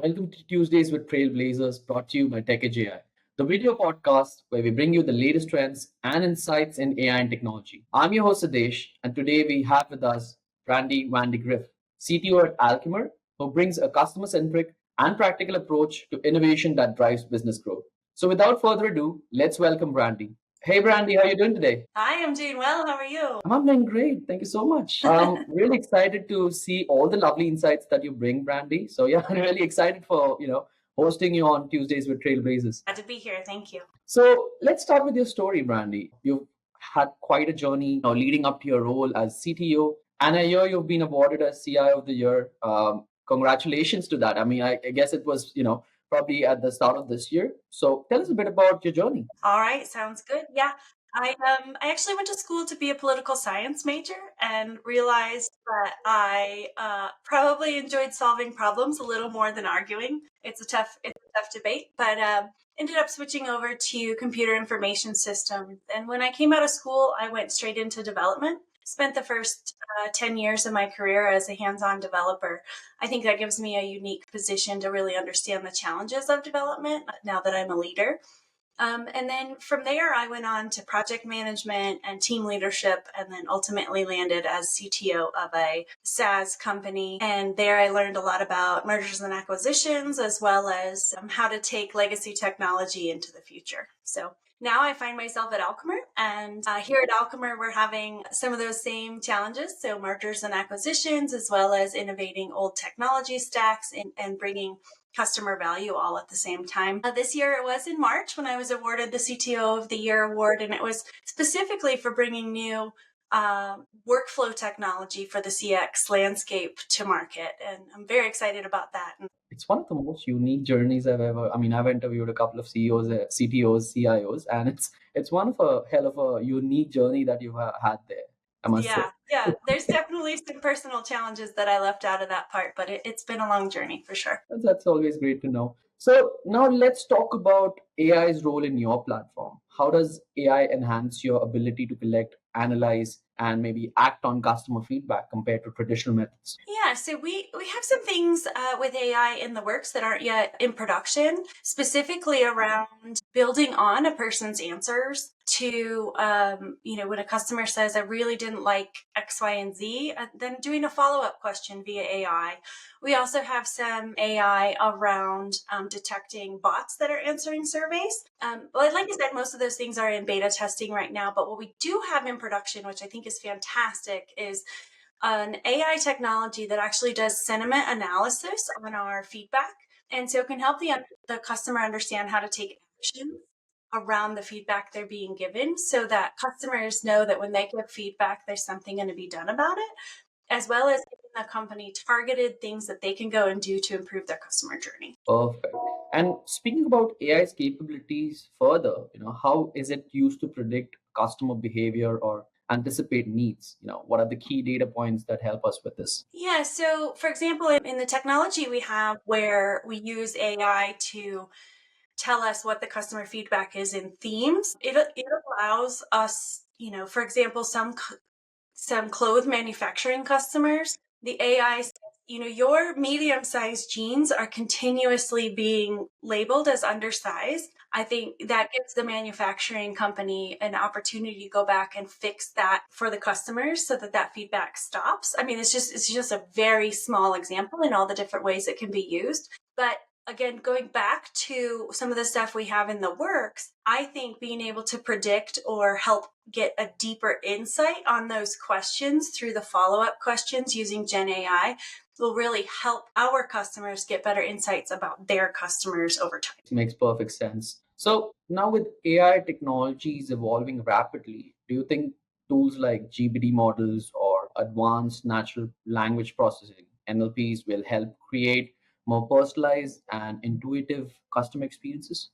Welcome to Tuesdays with Trailblazers, brought to you by TechEdge AI, the video podcast where we bring you the latest trends and insights in AI and technology. I'm your host, Siddhesh, and today we have with us Brandi Vandergriff, CTO at Alchemer, who brings a customer centric and practical approach to innovation that drives business growth. So, without further ado, let's welcome Brandi. Hey, Brandi, how are you doing today? Hi, I'm doing well. How are you? I'm doing great. Thank you so much. Really excited to see all the lovely insights that you bring, Brandy. So yeah, I'm really excited for hosting you on Tuesdays with Trailblazers. Glad to be here. Thank you. So let's start with your story, Brandy. You've had quite a journey leading up to your role as CTO, and I hear you've been awarded as CIO of the Year. Congratulations to that. I mean, I guess it was probably at the start of this year. So tell us a bit about your journey. All right, sounds good. Yeah. I actually went to school to be a political science major and realized that I probably enjoyed solving problems a little more than arguing. It's a tough debate, but ended up switching over to computer information systems. And when I came out of school, I went straight into development. Spent the first 10 years of my career as a hands-on developer. I think that gives me a unique position to really understand the challenges of development now that I'm a leader. And then from there, I went on to project management and team leadership, and then ultimately landed as CTO of a SaaS company. And there I learned a lot about mergers and acquisitions, as well as how to take legacy technology into the future. So now I find myself at Alchemer, and here at Alchemer, we're having some of those same challenges. So mergers and acquisitions, as well as innovating old technology stacks and bringing customer value all at the same time. This year it was in March when I was awarded the CTO of the Year award, and it was specifically for bringing new workflow technology for the CX landscape to market. And I'm very excited about that. It's one of the most unique journeys I've interviewed a couple of CEOs, CTOs, CIOs, and it's one of a hell of a unique journey that you've had there, I must say. Yeah. There's definitely some personal challenges that I left out of that part, but it's been a long journey for sure. That's always great to know. So now let's talk about AI's role in your platform. How does AI enhance your ability to collect, analyze, and maybe act on customer feedback compared to traditional methods? Yeah, so we have some things with AI in the works that aren't yet in production, specifically around building on a person's answers to, when a customer says, I really didn't like X, Y, and Z, then doing a follow-up question via AI. We also have some AI around detecting bots that are answering surveys. Like I said, most of those things are in beta testing right now, but what we do have in production, which I think is fantastic, is an AI technology that actually does sentiment analysis on our feedback. And so it can help the customer understand how to take action around the feedback they're being given, so that customers know that when they give feedback, there's something going to be done about it, as well as giving the company targeted things that they can go and do to improve their customer journey. Perfect. And speaking about AI's capabilities further, how is it used to predict customer behavior or anticipate needs? What are the key data points that help us with this? Yeah, so for example, in the technology we have where we use AI to tell us what the customer feedback is in themes, it allows us, for example, some clothes manufacturing customers, the AI says, your medium-sized jeans are continuously being labeled as undersized. I think that gives the manufacturing company an opportunity to go back and fix that for the customers so that feedback stops. I mean, it's just a very small example in all the different ways it can be used. But again, going back to some of the stuff we have in the works, I think being able to predict or help get a deeper insight on those questions through the follow-up questions using Gen AI will really help our customers get better insights about their customers over time. It makes perfect sense. So now with AI technologies evolving rapidly, do you think tools like GPT models or advanced natural language processing, NLPs, will help create more personalized and intuitive customer experiences?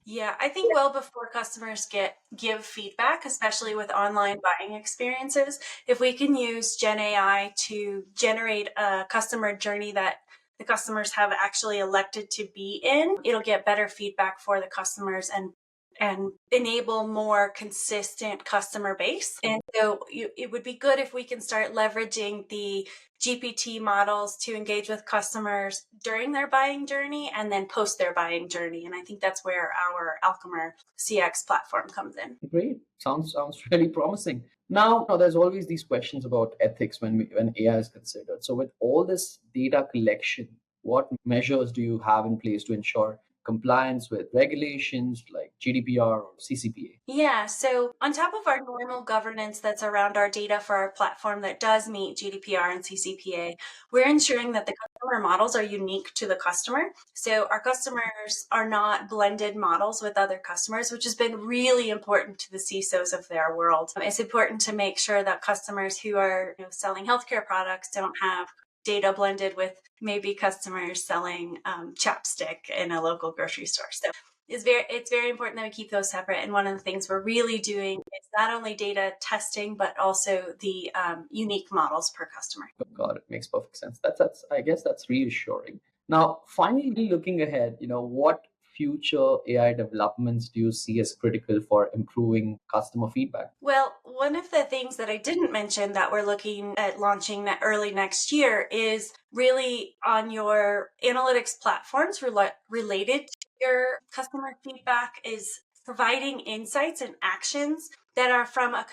Yeah, I think well before customers give feedback, especially with online buying experiences, if we can use Gen AI to generate a customer journey that the customers have actually elected to be in, it'll get better feedback for the customers and and enable more consistent customer base. And so it would be good if we can start leveraging the GPT models to engage with customers during their buying journey and then post their buying journey. And I think that's where our Alchemer CX platform comes in. Great. Sounds really promising. Now, there's always these questions about ethics when AI is considered. So with all this data collection, what measures do you have in place to ensure compliance with regulations like GDPR or CCPA? Yeah, so on top of our normal governance that's around our data for our platform that does meet GDPR and CCPA, we're ensuring that the customer models are unique to the customer. So our customers are not blended models with other customers, which has been really important to the CISOs of their world. It's important to make sure that customers who are selling healthcare products don't have data blended with maybe customers selling chapstick in a local grocery store. So it's very important that we keep those separate. And one of the things we're really doing is not only data testing, but also the unique models per customer. Got it. Makes perfect sense. That's I guess that's reassuring. Now, finally, looking ahead, what future AI developments do you see as critical for improving customer feedback? Well, one of the things that I didn't mention that we're looking at launching early next year is really on your analytics platforms related to your customer feedback is providing insights and actions that are from a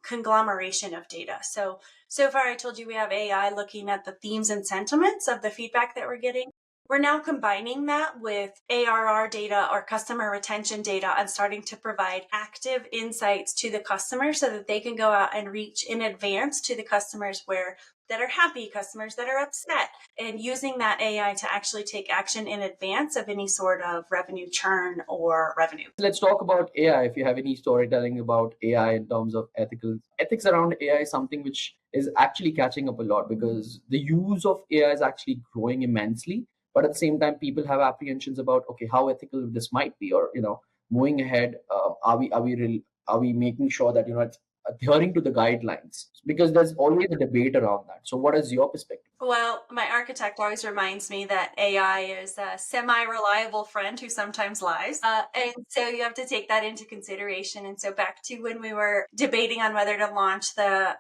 conglomeration of data. So far I told you we have AI looking at the themes and sentiments of the feedback that we're getting. We're now combining that with ARR data or customer retention data and starting to provide active insights to the customer so that they can go out and reach in advance to the customers that are happy, customers that are upset, and using that AI to actually take action in advance of any sort of revenue churn or revenue. Let's talk about AI. If you have any storytelling about AI in terms of ethics around AI is something which is actually catching up a lot because the use of AI is actually growing immensely. But at the same time, people have apprehensions about, okay, how ethical this might be, or moving ahead, are we making sure that it's adhering to the guidelines? Because there's always a debate around that. So, what is your perspective? Well, my architect always reminds me that AI is a semi-reliable friend who sometimes lies. And so you have to take that into consideration. And so back to when we were debating on whether to launch the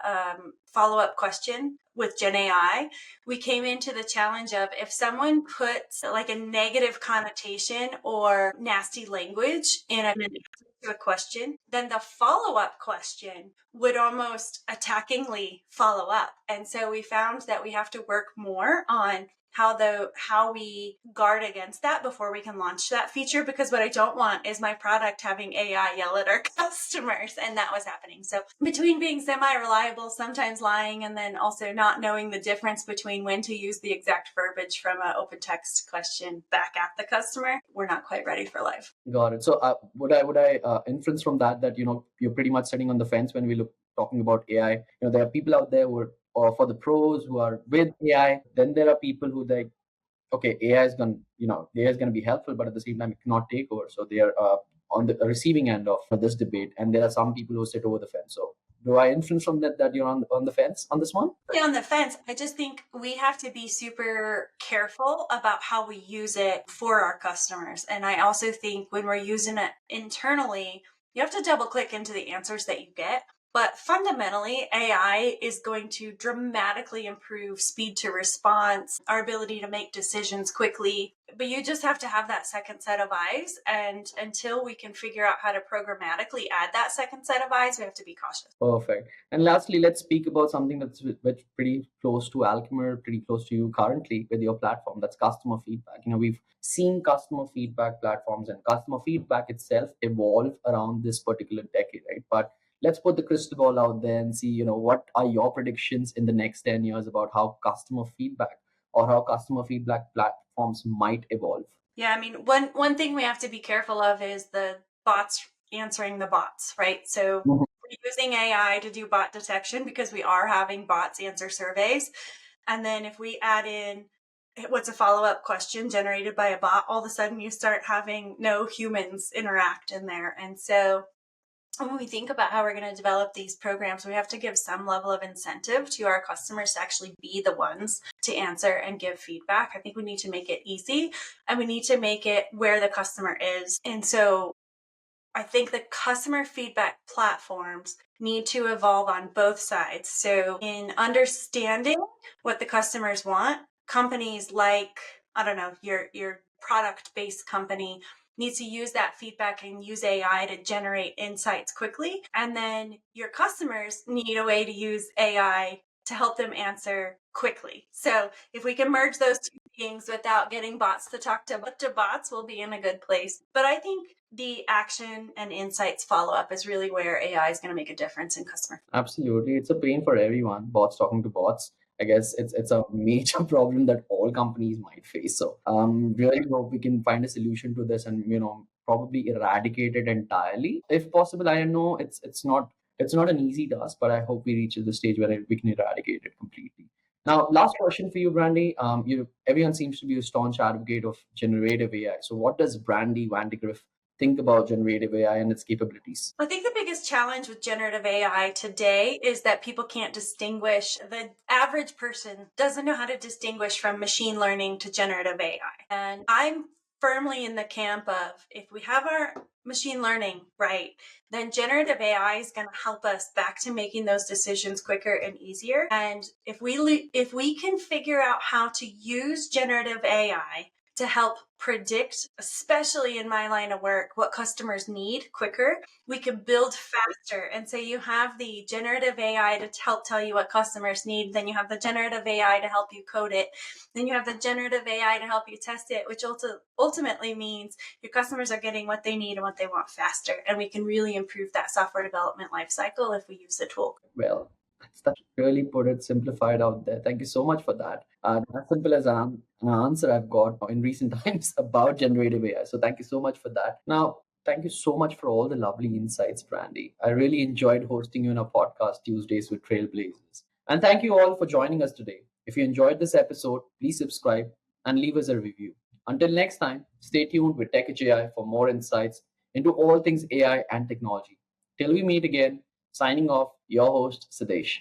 follow-up question with Gen AI, we came into the challenge of if someone puts like a negative connotation or nasty language in an answer to a question, then the follow-up question would almost attackingly follow up. And so we found that we have to work more on how we guard against that before we can launch that feature, because what I don't want is my product having AI yell at our customers, and that was happening. So between being semi-reliable, sometimes lying, and then also not knowing the difference between when to use the exact verbiage from an open text question back at the customer, we're not quite ready for live. Got it. So, would I inference from that you're pretty much sitting on the fence when we look talking about AI? There are people out there who are for the pros who are with AI. Then there are people who like, okay, AI is going to be helpful, but at the same time, it cannot take over. So they are on the receiving end of this debate, and there are some people who sit over the fence. So, do I inference from that you're on the fence on this one? Yeah, on the fence. I just think we have to be super careful about how we use it for our customers. And I also think when we're using it internally, you have to double click into the answers that you get. But fundamentally, AI is going to dramatically improve speed to response, our ability to make decisions quickly. But you just have to have that second set of eyes. And until we can figure out how to programmatically add that second set of eyes, we have to be cautious. Perfect. And lastly, let's speak about something that's pretty close to Alchemer, pretty close to you currently with your platform. That's customer feedback. We've seen customer feedback platforms and customer feedback itself evolve around this particular decade, right? But let's put the crystal ball out there and see, what are your predictions in the next 10 years about how customer feedback or how customer feedback platforms might evolve? Yeah, I mean, one thing we have to be careful of is the bots answering the bots, right? So Mhm. we're using AI to do bot detection because we are having bots answer surveys. And then if we add in what's a follow-up question generated by a bot, all of a sudden you start having no humans interact in there. And so when we think about how we're going to develop these programs, we have to give some level of incentive to our customers to actually be the ones to answer and give feedback. I think we need to make it easy and we need to make it where the customer is. And so I think the customer feedback platforms need to evolve on both sides. So, in understanding what the customers want, companies like, I don't know, your product-based company needs to use that feedback and use AI to generate insights quickly. And then your customers need a way to use AI to help them answer quickly. So, if we can merge those two things without getting bots to talk to bots, we'll be in a good place. But I think the action and insights follow up is really where AI is going to make a difference in customer. Absolutely. It's a pain for everyone, bots talking to bots. I guess it's a major problem that all companies might face. So really hope we can find a solution to this and probably eradicate it entirely. If possible, I know it's not an easy task, but I hope we reach to the stage where we can eradicate it completely. Now, last question for you, Brandy. Everyone seems to be a staunch advocate of generative AI. So what does Brandy Vandergriff think about generative AI and its capabilities? I think the biggest challenge with generative AI today is that people can't distinguish. The average person doesn't know how to distinguish from machine learning to generative AI. And I'm firmly in the camp of if we have our machine learning right, then generative AI is going to help us back to making those decisions quicker and easier. And if we can figure out how to use generative AI to help predict, especially in my line of work, what customers need quicker, we can build faster. And so you have the generative AI to help tell you what customers need. Then you have the generative AI to help you code it. Then you have the generative AI to help you test it, which ultimately means your customers are getting what they need and what they want faster. And we can really improve that software development lifecycle if we use the tool. Well, that's really put it simplified out there. Thank you so much for that. As simple as an answer I've got in recent times about generative AI. So thank you so much for that. Now, thank you so much for all the lovely insights, Brandy. I really enjoyed hosting you in our podcast Tuesdays with Trailblazers. And thank you all for joining us today. If you enjoyed this episode, please subscribe and leave us a review. Until next time, stay tuned with Tech AI for more insights into all things AI and technology. Till we meet again, signing off, your host, Siddhesh.